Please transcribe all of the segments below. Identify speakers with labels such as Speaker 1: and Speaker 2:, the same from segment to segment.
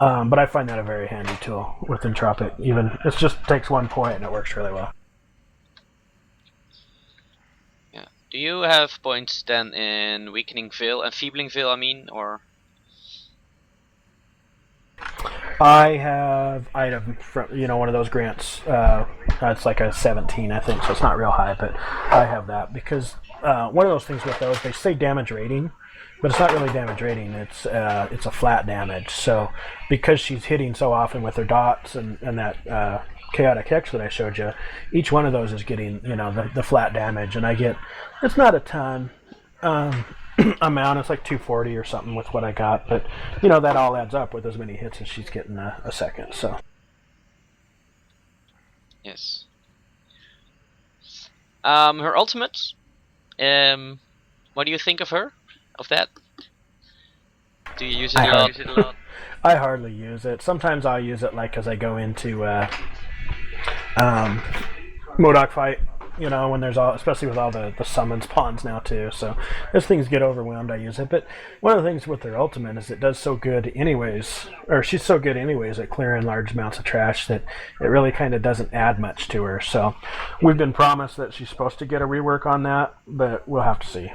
Speaker 1: But I find that a very handy tool with Entropic. Even it just takes 1 point and it works really well.
Speaker 2: Yeah. Do you have points then in Weakening Veil, Enfeebling Veil, I mean, or?
Speaker 1: I have item from one of those grants. It's like a 17, I think, so it's not real high, but I have that because one of those things with those, they say damage rating, but it's not really damage rating. It's a flat damage. So because she's hitting so often with her dots and that chaotic hex that I showed you, each one of those is getting the flat damage, and I get it's not a ton. Amount. It's like 240 or something with what I got, but that all adds up with as many hits as she's getting a second. So
Speaker 2: Yes. Her ultimate. What do you think of her? Of that? Do you use it a lot?
Speaker 1: I hardly use it. Sometimes I'll use it like as I go into Modok fight. When there's especially with all the summon spawns now too. So as things get overwhelmed, I use it. But one of the things with their ultimate is it does so good anyways, or she's so good anyways at clearing large amounts of trash that it really kind of doesn't add much to her. So we've been promised that she's supposed to get a rework on that, but we'll have to see.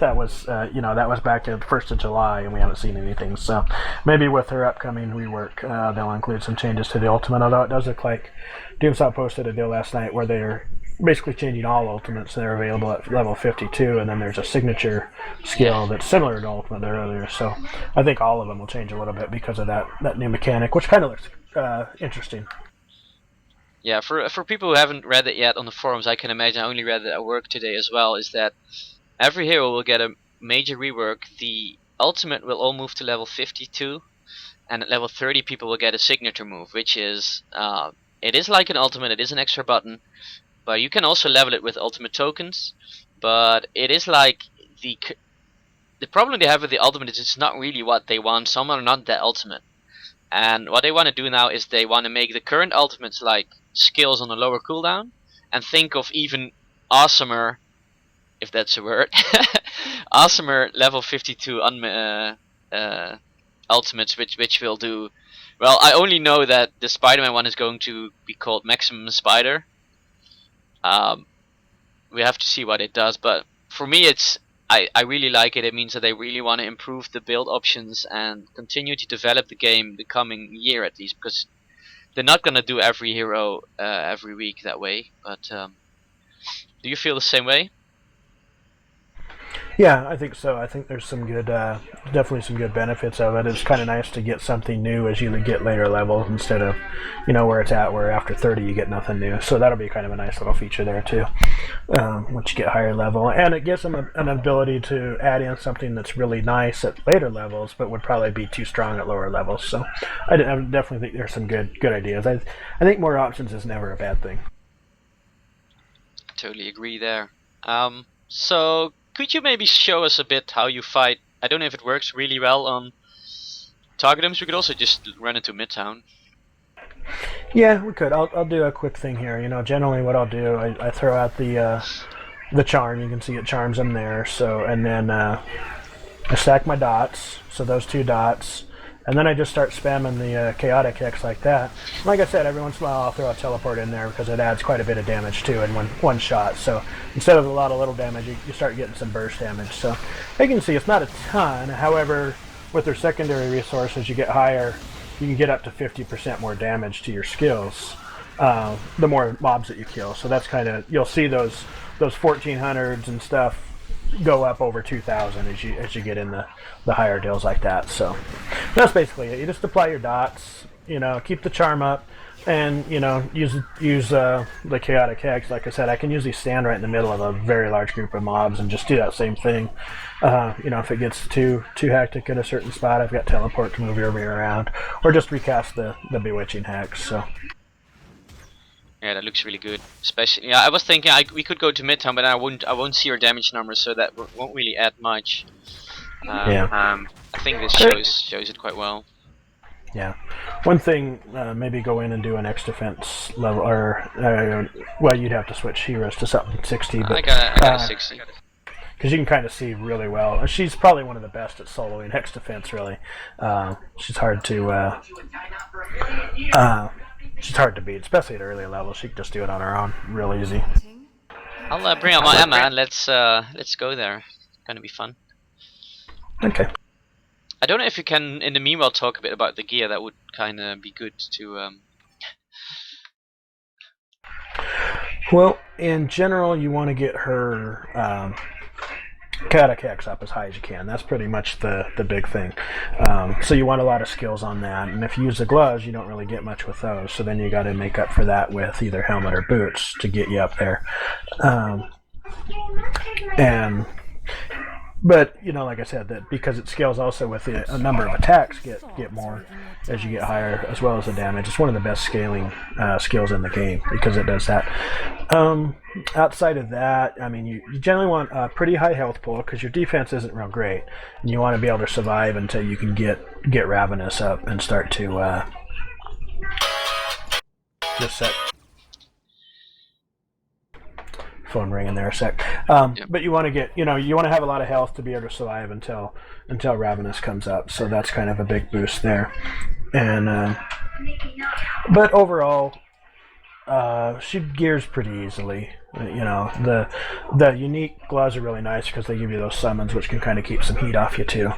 Speaker 1: That was that was back at 1st of July, and we haven't seen anything. So maybe with her upcoming rework, they'll include some changes to the ultimate. Although it does look like Doomsaw posted a deal last night where they're basically changing all ultimates. They're available at level 52, and then there's a signature skill that's similar to ultimate earlier. So I think all of them will change a little bit because of that new mechanic, which kind of looks interesting.
Speaker 2: Yeah, for people who haven't read it yet on the forums, I can imagine. I only read it at work today as well. Is that every hero will get a major rework. The ultimate will all move to level 52, and at level 30, people will get a signature move, which is it is like an ultimate. It is an extra button. But you can also level it with ultimate tokens, but it is like the problem they have with the ultimate is it's not really what they want. Some are not that ultimate, and what they want to do now is they want to make the current ultimates like skills on a lower cooldown, and think of even awesomer, if that's a word, awesomer level 52 ultimates, which will do. Well, I only know that the Spider-Man one is going to be called Maximum Spider. We have to see what it does, but for me I really like it. It means that they really want to improve the build options and continue to develop the game the coming year at least, because they're not going to do every hero every week that way. But do you feel the same way?
Speaker 1: Yeah, I think so. I think there's some good, definitely some good benefits of it. It's kind of nice to get something new as you get later levels instead of, where it's at, where after 30 you get nothing new. So that'll be kind of a nice little feature there too, once you get higher level. And it gives them an ability to add in something that's really nice at later levels, but would probably be too strong at lower levels. So I definitely think there's some good ideas. I think more options is never a bad thing.
Speaker 2: Totally agree there. So could you maybe show us a bit how you fight? I don't know if it works really well on Targetums. We could also just run into Midtown.
Speaker 1: Yeah, we could. I'll do a quick thing here. Generally what I'll do, I throw out the charm. You can see it charms them there. So, and then I stack my dots. So those 2 dots. And then I just start spamming the chaotic hex like that. Like I said, every once in a while I'll throw a teleport in there because it adds quite a bit of damage too in one shot. So instead of a lot of little damage, you start getting some burst damage. So you can see it's not a ton. However, with their secondary resources, you get higher. You can get up to 50% more damage to your skills the more mobs that you kill. So that's kind of, you'll see those 1400s and stuff go up over 2,000 as you get in the higher deals like that. So that's basically it. You just apply your dots, keep the charm up, and use the chaotic hex. Like I said, I can usually stand right in the middle of a very large group of mobs and just do that same thing. If it gets too hectic in a certain spot, I've got teleport to move everybody around, or just recast the bewitching hex. So.
Speaker 2: Yeah, that looks really good. Especially, I was thinking we could go to Midtown, but I won't see your damage numbers, so that won't really add much. I think this shows it quite well.
Speaker 1: Yeah. One thing, maybe go in and do an X defense level, or you'd have to switch heroes to something 60. But
Speaker 2: I got a 60.
Speaker 1: because you can kind of see really well. She's probably one of the best at soloing hex defense. Really, she's hard to beat, especially at early level. She can just do it on her own, real easy.
Speaker 2: I'll bring out my Emma and let's go there. It's gonna be fun.
Speaker 1: Okay.
Speaker 2: I don't know if you can, in the meanwhile, talk a bit about the gear. That would kind of be good to.
Speaker 1: Well, in general, you want to get her chaotic hex up as high as you can. That's pretty much the big thing. So you want a lot of skills on that, and if you use the gloves, you don't really get much with those. So then you got to make up for that with either helmet or boots to get you up there. But like I said, that because it scales also with a number of attacks get more as you get higher, as well as the damage. It's one of the best scaling skills in the game because it does that. Outside of that, I mean, you generally want a pretty high health pool because your defense isn't real great, and you want to be able to survive until you can get Ravenous up and start to just set. Phone ringing there a sec. But you want to get, you want to have a lot of health to be able to survive until Ravenous comes up. So that's kind of a big boost there. And but overall, she gears pretty easily. The unique gloves are really nice because they give you those summons, which can kind of keep some heat off you too.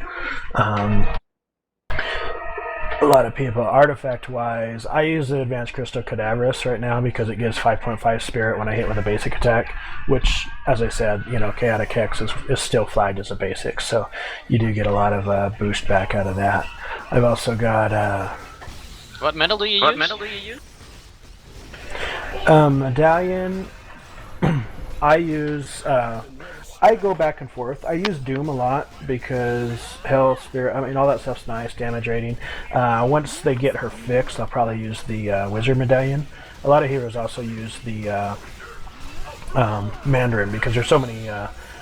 Speaker 1: A lot of people, artifact-wise, I use the Advanced Crystal Cadaverous right now because it gives 5.5 Spirit when I hit with a basic attack, which, as I said, Chaotic Hex is still flagged as a basic, so you do get a lot of boost back out of that. I've also got...
Speaker 2: What medal do you use?
Speaker 1: Medallion, I use... I go back and forth. I use Doom a lot because Hell, Spirit, all that stuff's nice, damage rating. Once they get her fixed, I'll probably use the Wizard Medallion. A lot of heroes also use the Mandarin because there's so many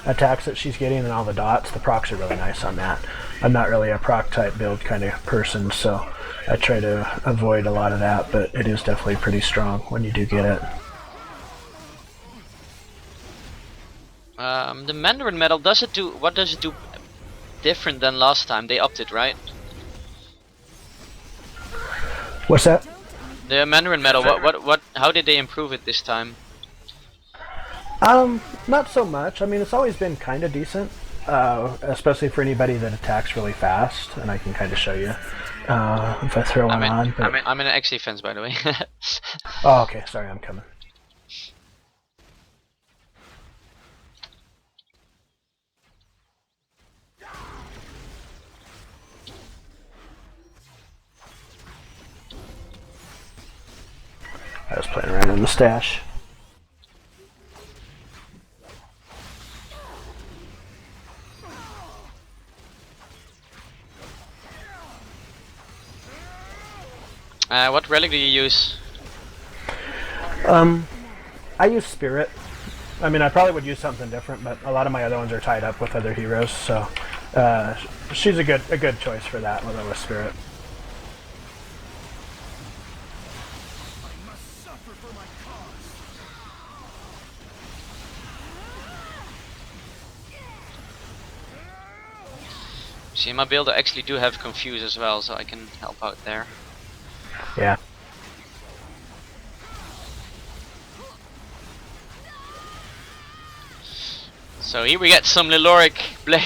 Speaker 1: attacks that she's getting and all the dots. The procs are really nice on that. I'm not really a proc type build kind of person, so I try to avoid a lot of that, but it is definitely pretty strong when you do get it.
Speaker 2: The Mandarin medal, what does it do different than last time? They upped it, right?
Speaker 1: What's that?
Speaker 2: The Mandarin medal, how did they improve it this time?
Speaker 1: Not so much. I mean, it's always been kind of decent, especially for anybody that attacks really fast, and I can kind of show you if I throw one on. But...
Speaker 2: I'm in an X defense, by the way.
Speaker 1: Oh, okay. Sorry, I'm coming. I was playing around in the stash.
Speaker 2: What relic do you use?
Speaker 1: I use Spirit. I mean, I probably would use something different, but a lot of my other ones are tied up with other heroes, so she's a good choice for that with Spirit.
Speaker 2: See, in my build I actually do have Confuse as well, so I can help out there.
Speaker 1: Yeah.
Speaker 2: So here we get some Leloric playing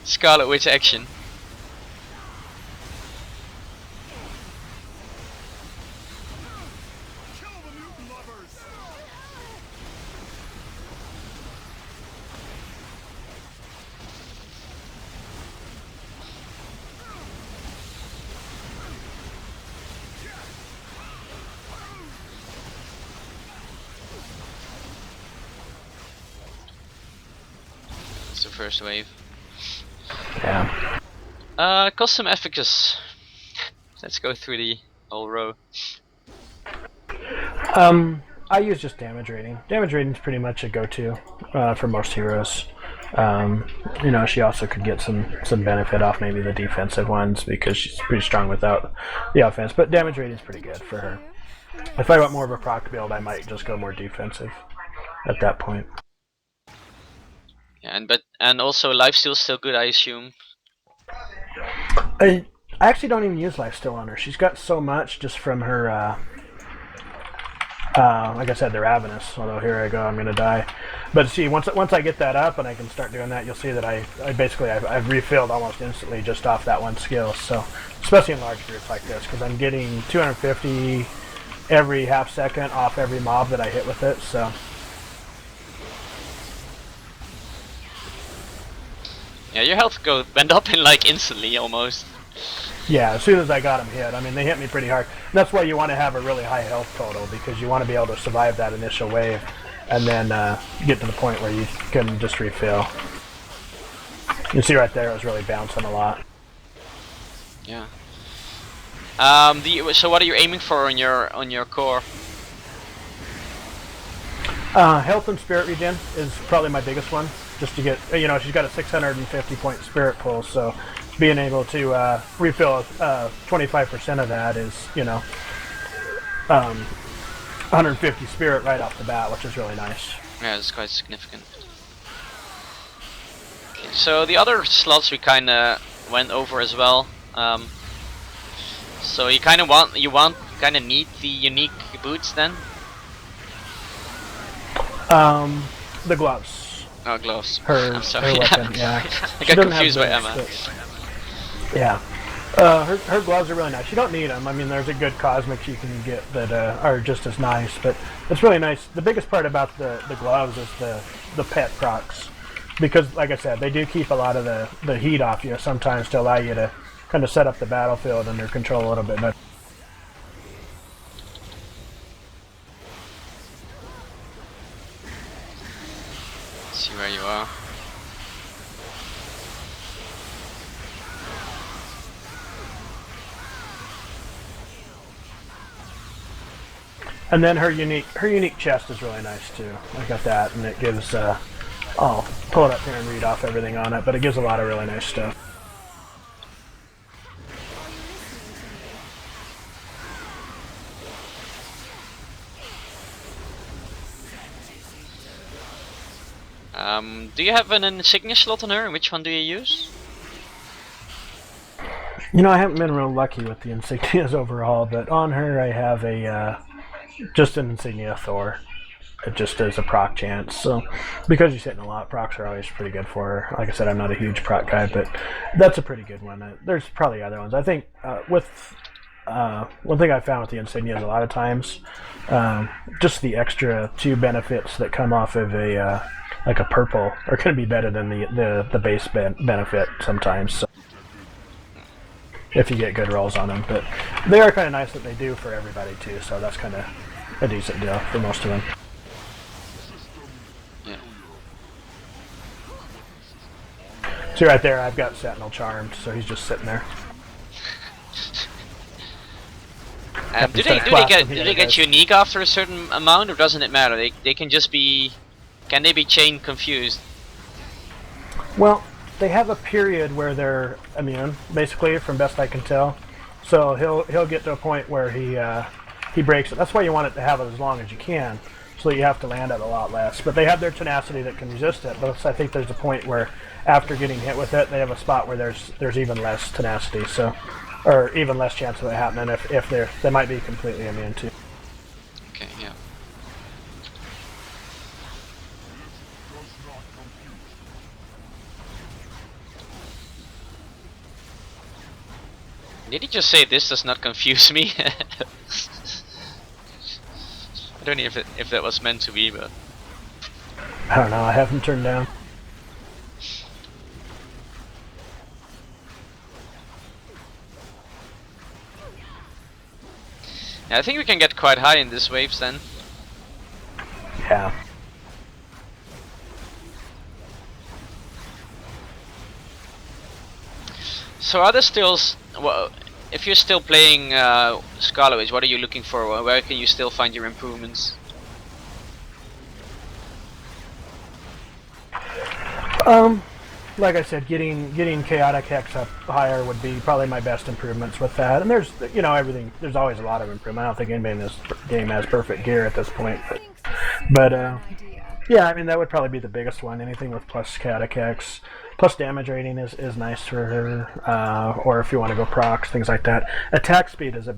Speaker 2: Scarlet Witch action. The first wave.
Speaker 1: Yeah.
Speaker 2: Custom efficacy. Let's go through the whole row.
Speaker 1: I use just damage rating. Damage rating is pretty much a go-to for most heroes. She also could get some benefit off maybe the defensive ones because she's pretty strong without the offense. But damage rating is pretty good for her. If I want more of a proc build, I might just go more defensive at that point.
Speaker 2: Yeah, and also lifesteal's still good, I assume.
Speaker 1: I actually don't even use lifesteal on her. She's got so much just from her. Like I said, they're ravenous. Although here I go, I'm gonna die. But see, once I get that up and I can start doing that, you'll see that I've refilled almost instantly just off that one skill. So especially in large groups like this, because I'm getting 250 every half second off every mob that I hit with it. So
Speaker 2: Yeah, your health went up in like instantly almost.
Speaker 1: yeah, as soon as I got them hit, I mean they hit me pretty hard. That's why you want to have a really high health total, because you want to be able to survive that initial wave, and then get to the point where you can just refill. You see right there, it was really bouncing a lot.
Speaker 2: Yeah. So what are you aiming for on your core?
Speaker 1: Health and spirit regen is probably my biggest one, just to get, she's got a 650 point spirit pull, so being able to refill 25% of that is, 150 spirit right off the bat, which is really nice.
Speaker 2: Yeah, it's quite significant. Okay, so the other slots we kind of went over as well. So you kind of need the unique boots then.
Speaker 1: The gloves.
Speaker 2: Oh, gloves.
Speaker 1: I'm
Speaker 2: sorry.
Speaker 1: her weapon, yeah.
Speaker 2: I got confused by Emma.
Speaker 1: Yeah. Her gloves are really nice. You don't need them. I mean, there's a good cosmics you can get that are just as nice, but it's really nice. The biggest part about the gloves is the pet procs, because, like I said, they do keep a lot of the heat off you sometimes to allow you to kind of set up the battlefield under control a little bit better.
Speaker 2: See where you are.
Speaker 1: And then her unique chest is really nice too. I got that, and it gives. I'll pull it up here and read off everything on it, but it gives a lot of really nice stuff.
Speaker 2: Do you have an insignia slot on her, and which one do you use?
Speaker 1: I haven't been real lucky with the insignias overall, but on her I have a just an insignia Thor. It just is a proc chance. So because she's hitting a lot, procs are always pretty good for her. Like I said, I'm not a huge proc guy, but that's a pretty good one. There's probably other ones. I think one thing I found with the insignias a lot of times, just the extra 2 benefits that come off of a like a purple are going to be better than the base benefit sometimes. So if you get good rolls on them, but they are kind of nice that they do for everybody too. So that's kind of a decent deal for most of them.
Speaker 2: Yeah.
Speaker 1: See right there, I've got Sentinel charmed, so he's just sitting there.
Speaker 2: Do they get unique after a certain amount, or doesn't it matter? They can just be. Can they be chain confused?
Speaker 1: Well, they have a period where they're immune, basically, from best I can tell. So he'll get to a point where he breaks it. That's why you want it to have it as long as you can, so that you have to land it a lot less. But they have their tenacity that can resist it. But I think there's a point where after getting hit with it, they have a spot where there's even less tenacity. So, or even less chance of it happening if they might be completely immune too.
Speaker 2: Okay, yeah. Did he just say this does not confuse me? I don't know if that was meant to be, but
Speaker 1: I don't know. I haven't turned down.
Speaker 2: yeah, I think we can get quite high in these waves then.
Speaker 1: Yeah.
Speaker 2: So are there still, well, if you're still playing Scarlet, what are you looking for? Where can you still find your improvements?
Speaker 1: Like I said, getting chaotic hex up higher would be probably my best improvements with that. And there's everything. There's always a lot of improvement. I don't think anybody in this game has perfect gear at this point, but Yeah, I mean that would probably be the biggest one. Anything with plus Catechex, plus damage rating is nice for her. Or if you want to go procs, things like that. Attack speed is a